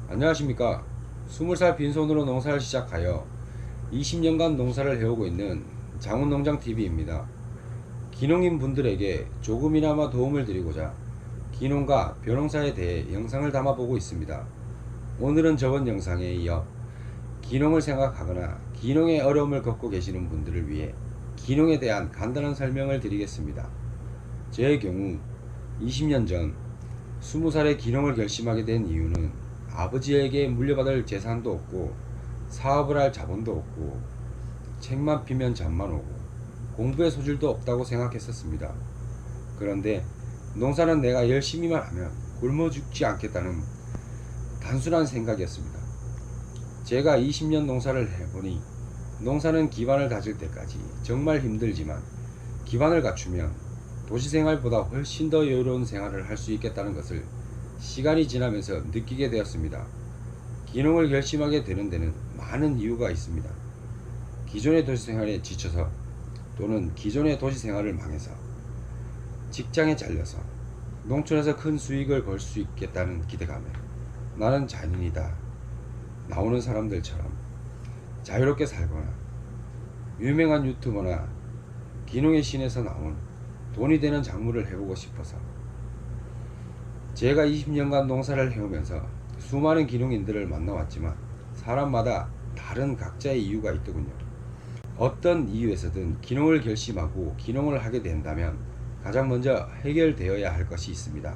안녕하십니까. 20살 빈손으로 농사를 시작하여 20년간 농사를 해오고 있는 장훈농장TV입니다. 기농인 분들에게 조금이나마 도움을 드리고자 기농과 벼농사에 대해 영상을 담아보고 있습니다. 오늘은 저번 영상에 이어 기농을 생각하거나 기농의 어려움을 겪고 계시는 분들을 위해 기농에 대한 간단한 설명을 드리겠습니다. 제 경우 20년 전 20살에 기농을 결심하게 된 이유는 아버지에게 물려받을 재산도 없고 사업을 할 자본도 없고 책만 피면 잠만 오고 공부의 소질도 없다고 생각했었습니다. 그런데 농사는 내가 열심히만 하면 굶어 죽지 않겠다는 단순한 생각이었습니다. 제가 20년 농사를 해보니 농사는 기반을 다질 때까지 정말 힘들지만 기반을 갖추면 도시생활보다 훨씬 더 여유로운 생활을 할 수 있겠다는 것을 시간이 지나면서 느끼게 되었습니다. 기농을 결심하게 되는 데는 많은 이유가 있습니다. 기존의 도시생활에 지쳐서 또는 기존의 도시생활을 망해서 직장에 잘려서 농촌에서 큰 수익을 벌 수 있겠다는 기대감에 나는 자연인이다 나오는 사람들처럼 자유롭게 살거나 유명한 유튜버나 기농의 신에서 나온 돈이 되는 작물을 해보고 싶어서 제가 20년간 농사를 해오면서 수많은 기농인들을 만나왔지만 사람마다 다른 각자의 이유가 있더군요. 어떤 이유에서든 기농을 결심하고 기농을 하게 된다면 가장 먼저 해결되어야 할 것이 있습니다.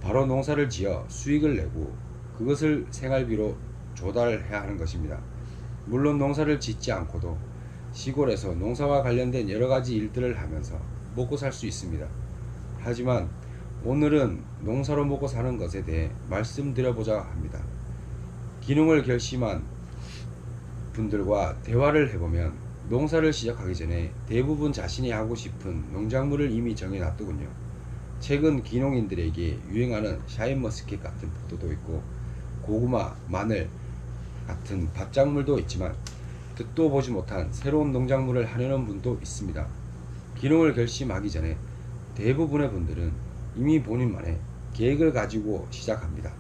바로 농사를 지어 수익을 내고 그것을 생활비로 조달해야 하는 것입니다. 물론 농사를 짓지 않고도 시골에서 농사와 관련된 여러가지 일들을 하면서 먹고 살 수 있습니다. 하지만 오늘은 농사로 먹고 사는 것에 대해 말씀드려보자 합니다. 기농을 결심한 분들과 대화를 해보면 농사를 시작하기 전에 대부분 자신이 하고 싶은 농작물을 이미 정해놨더군요. 최근 기농인들에게 유행하는 샤인머스켓 같은 포도도 있고 고구마, 마늘 같은 밭작물도 있지만 듣도 보지 못한 새로운 농작물을 하려는 분도 있습니다. 기농을 결심하기 전에 대부분의 분들은 이미 본인만의 계획을 가지고 시작합니다.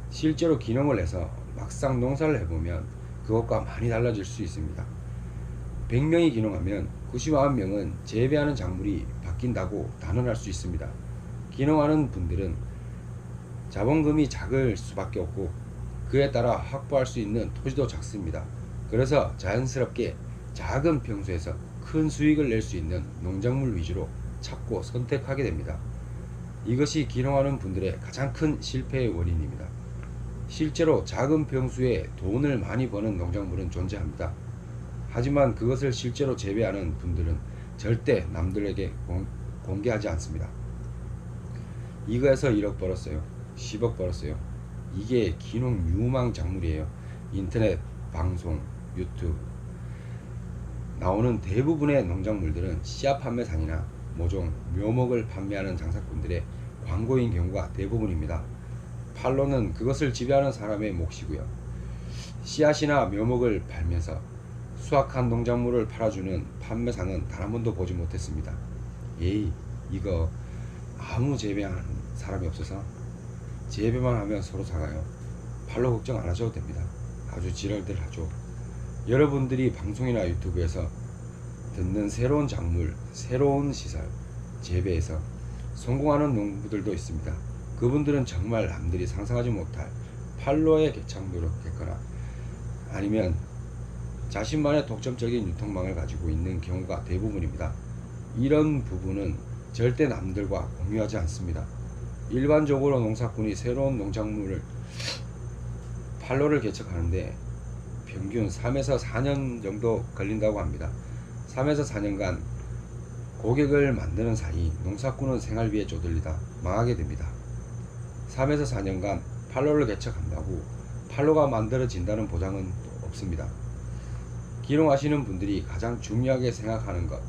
실제로 기농을 해서 막상 농사를 해보면 그것과 많이 달라질 수 있습니다. 100명이 기농하면 99명은 재배하는 작물이 바뀐다고 단언할 수 있습니다. 기농하는 분들은 자본금이 작을 수밖에 없고 그에 따라 확보할 수 있는 토지도 작습니다. 그래서 자연스럽게 작은 평수에서 큰 수익을 낼 수 있는 농작물 위주로 찾고 선택하게 됩니다. 이것이 기농하는 분들의 가장 큰 실패의 원인입니다. 실제로 작은 평수에 돈을 많이 버는 농작물은 존재합니다. 하지만 그것을 실제로 재배하는 분들은 절대 남들에게 공개하지 않습니다. 이거에서 1억 벌었어요. 10억 벌었어요. 이게 기농 유망 작물이에요. 인터넷, 방송, 유튜브 나오는 대부분의 농작물들은 씨앗 판매상이나 모종, 묘목을 판매하는 장사꾼들의 광고인 경우가 대부분입니다. 판로는 그것을 지배하는 사람의 몫이고요. 씨앗이나 묘목을 팔면서 수확한 농작물을 팔아주는 판매상은 단 한 번도 보지 못했습니다. 에이, 이거 아무 재배하는 사람이 없어서 재배만 하면 서로 사가요. 판로 걱정 안 하셔도 됩니다. 아주 지랄들 하죠. 여러분들이 방송이나 유튜브에서 듣는 새로운 작물, 새로운 시설, 재배에서 성공하는 농부들도 있습니다. 그분들은 정말 남들이 상상하지 못할 판로의 개척 노력했거나 아니면 자신만의 독점적인 유통망을 가지고 있는 경우가 대부분입니다. 이런 부분은 절대 남들과 공유하지 않습니다. 일반적으로 농사꾼이 새로운 농작물을 판로를 개척하는데 평균 3에서 4년 정도 걸린다고 합니다. 3에서 4년간 고객을 만드는 사이 농사꾼은 생활비에 쪼들리다 망하게 됩니다. 3에서 4년간 판로를 개척한다고 판로가 만들어진다는 보장은 없습니다. 기농하시는 분들이 가장 중요하게 생각하는 것,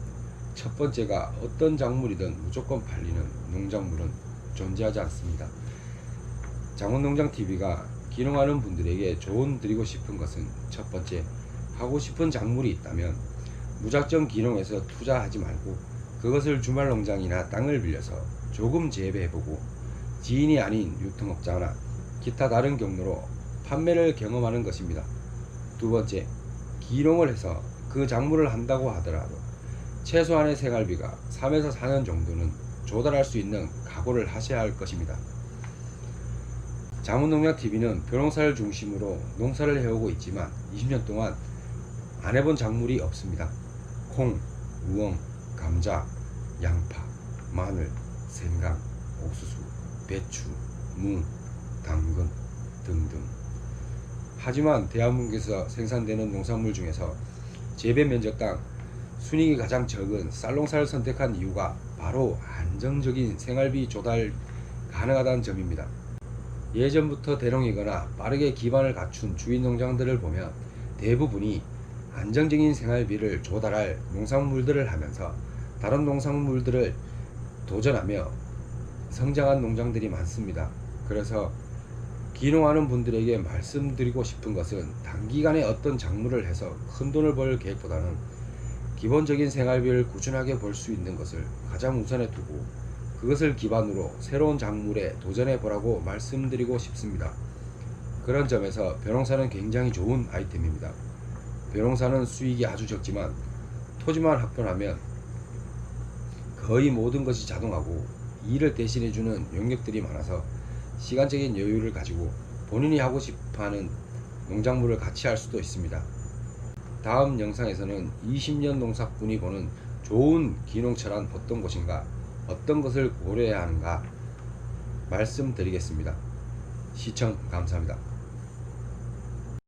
첫 번째가 어떤 작물이든 무조건 팔리는 농작물은 존재하지 않습니다. 장훈농장TV가 기농하는 분들에게 조언 드리고 싶은 것은 첫 번째, 하고 싶은 작물이 있다면 무작정 기농해서 투자하지 말고 그것을 주말농장이나 땅을 빌려서 조금 재배해보고 지인이 아닌 유통업자나 기타 다른 경로로 판매를 경험하는 것입니다. 두 번째, 기농을 해서 그 작물을 한다고 하더라도 최소한의 생활비가 3에서 4년 정도는 조달할 수 있는 각오를 하셔야 할 것입니다. 자문농장TV는 벼농사를 중심으로 농사를 해오고 있지만 20년 동안 안 해본 작물이 없습니다. 콩, 우엉, 감자, 양파, 마늘, 생강, 옥수수, 배추, 무, 당근 등등. 하지만 대한민국에서 생산되는 농산물 중에서 재배 면적당 순이익이 가장 적은 쌀농사를 선택한 이유가 바로 안정적인 생활비 조달 가능하다는 점입니다. 예전부터 대농이거나 빠르게 기반을 갖춘 주인 농장들을 보면 대부분이 안정적인 생활비를 조달할 농산물들을 하면서 다른 농산물들을 도전하며 성장한 농장들이 많습니다. 그래서 기농하는 분들에게 말씀드리고 싶은 것은 단기간에 어떤 작물을 해서 큰 돈을 벌 계획보다는 기본적인 생활비를 꾸준하게 벌 수 있는 것을 가장 우선에 두고 그것을 기반으로 새로운 작물에 도전해 보라고 말씀드리고 싶습니다. 그런 점에서 벼농사는 굉장히 좋은 아이템입니다. 벼농사는 수익이 아주 적지만 토지만 확보하면 거의 모든 것이 자동하고 일을 대신해주는 영역들이 많아서 시간적인 여유를 가지고 본인이 하고 싶어하는 농작물을 같이 할 수도 있습니다. 다음 영상에서는 20년 농사꾼이 보는 좋은 기농처란 어떤 것인가, 어떤 것을 고려해야 하는가 말씀드리겠습니다. 시청 감사합니다.